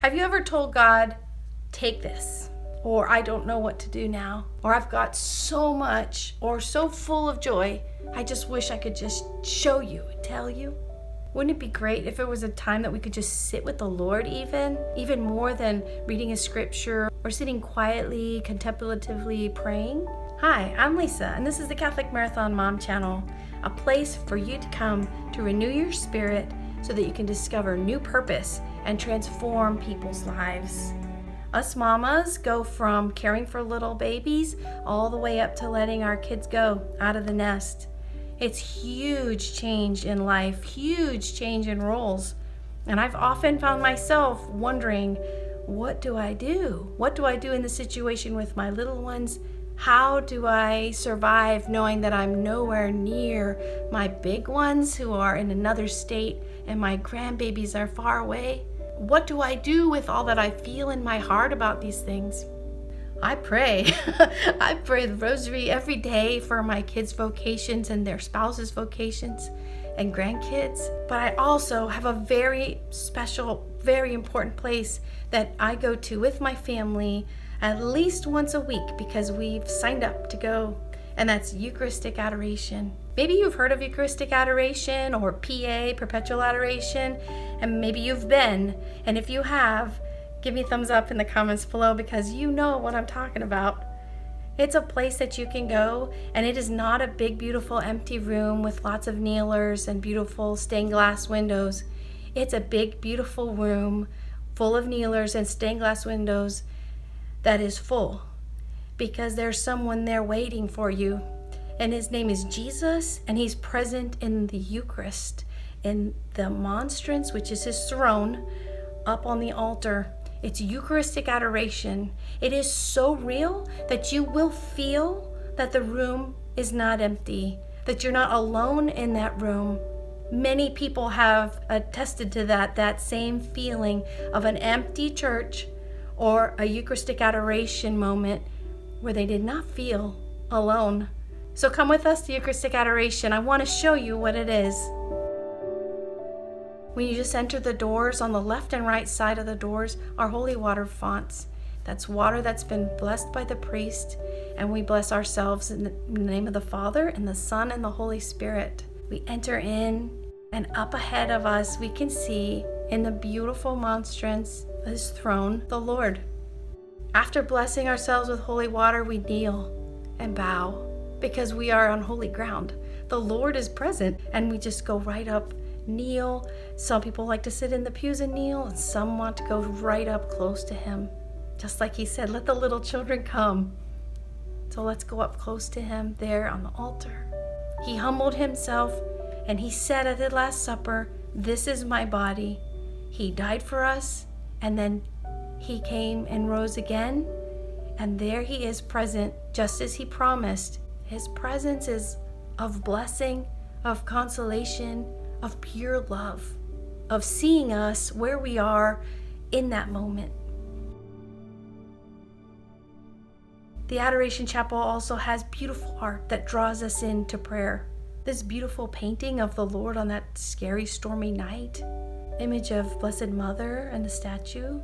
Have you ever told God, take this, or I don't know what to do now, or I've got so much or so full of joy, I just wish I could just show you, tell you? Wouldn't it be great if it was a time that we could just sit with the Lord even more than reading a scripture or sitting quietly, contemplatively praying? Hi, I'm Lisa, and this is the Catholic Marathon Mom Channel, a place for you to come to renew your spirit so that you can discover new purpose and transform people's lives. Us mamas go from caring for little babies all the way up to letting our kids go out of the nest. It's huge change in life, huge change in roles. And I've often found myself wondering, what do I do? What do I do in the situation with my little ones? How do I survive knowing that I'm nowhere near my big ones who are in another state and my grandbabies are far away? What do I do with all that I feel in my heart about these things? I pray. I pray the rosary every day for my kids' vocations and their spouses' vocations and grandkids. But I also have a very special, very important place that I go to with my family at least once a week because we've signed up to go, and that's Eucharistic Adoration. Maybe you've heard of Eucharistic Adoration or PA, Perpetual Adoration, and maybe you've been, and if you have, give me a thumbs up in the comments below because you know what I'm talking about. It's a place that you can go, and it is not a big, beautiful, empty room with lots of kneelers and beautiful stained glass windows. It's a big, beautiful room full of kneelers and stained glass windows that is full because there's someone there waiting for you, and his name is Jesus, and he's present in the Eucharist, in the monstrance, which is his throne, up on the altar. It's Eucharistic Adoration. It is so real that you will feel that the room is not empty, that you're not alone in that room. Many people have attested to that same feeling of an empty church or a Eucharistic Adoration moment where they did not feel alone. So come with us to Eucharistic Adoration. I want to show you what it is. When you just enter the doors, on the left and right side of the doors are holy water fonts. That's water that's been blessed by the priest, and we bless ourselves in the name of the Father and the Son and the Holy Spirit. We enter in, and up ahead of us we can see in the beautiful monstrance, his throne, the Lord. After blessing ourselves with holy water, we kneel and bow because we are on holy ground. The Lord is present, and we just go right up, kneel. Some people like to sit in the pews and kneel, and some want to go right up close to him. Just like he said, let the little children come. So let's go up close to him there on the altar. He humbled himself, and he said at the Last Supper, "This is my body." He died for us, and then he came and rose again, and there he is present, just as he promised. His presence is of blessing, of consolation, of pure love, of seeing us where we are in that moment. The Adoration Chapel also has beautiful art that draws us into prayer. This beautiful painting of the Lord on that scary, stormy night, image of Blessed Mother and the statue,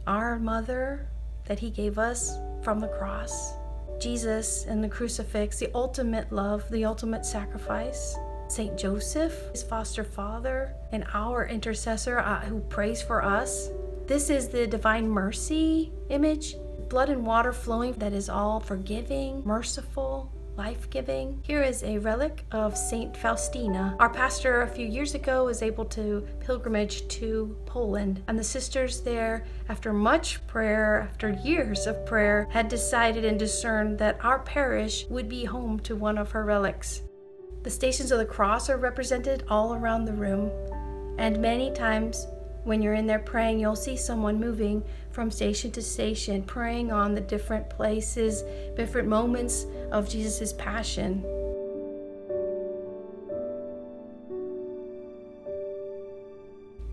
our mother that he gave us from the cross, Jesus and the crucifix, the ultimate love, the ultimate sacrifice, Saint Joseph, his foster father, and our intercessor who prays for us. This is the Divine Mercy image, blood and water flowing that is all forgiving, merciful, life-giving. Here is a relic of Saint Faustina. Our pastor a few years ago was able to pilgrimage to Poland, and the sisters there, after much prayer, after years of prayer, had decided and discerned that our parish would be home to one of her relics. The Stations of the Cross are represented all around the room, and many times when you're in there praying, you'll see someone moving from station to station, praying on the different places, different moments of Jesus' passion.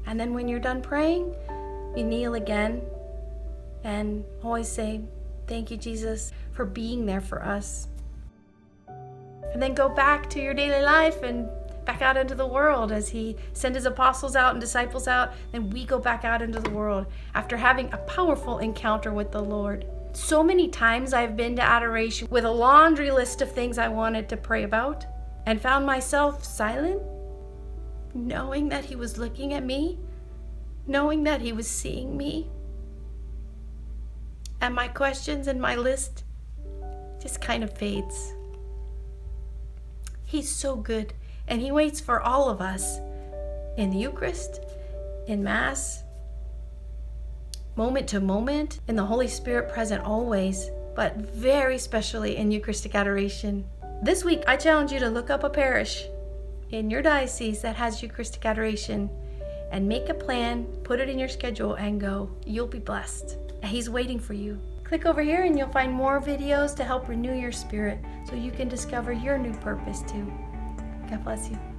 And then when you're done praying, you kneel again and always say, "Thank you, Jesus, for being there for us." And then go back to your daily life and back out into the world as he sent his apostles out and disciples out. Then we go back out into the world after having a powerful encounter with the Lord. So many times I've been to adoration with a laundry list of things I wanted to pray about and found myself silent, knowing that he was looking at me, knowing that he was seeing me. And my questions and my list just kind of fades. He's so good, and he waits for all of us in the Eucharist, in Mass, moment to moment, in the Holy Spirit present always, but very specially in Eucharistic Adoration. This week, I challenge you to look up a parish in your diocese that has Eucharistic Adoration and make a plan, put it in your schedule, and go. You'll be blessed. He's waiting for you. Click over here and you'll find more videos to help renew your spirit so you can discover your new purpose too. God bless you.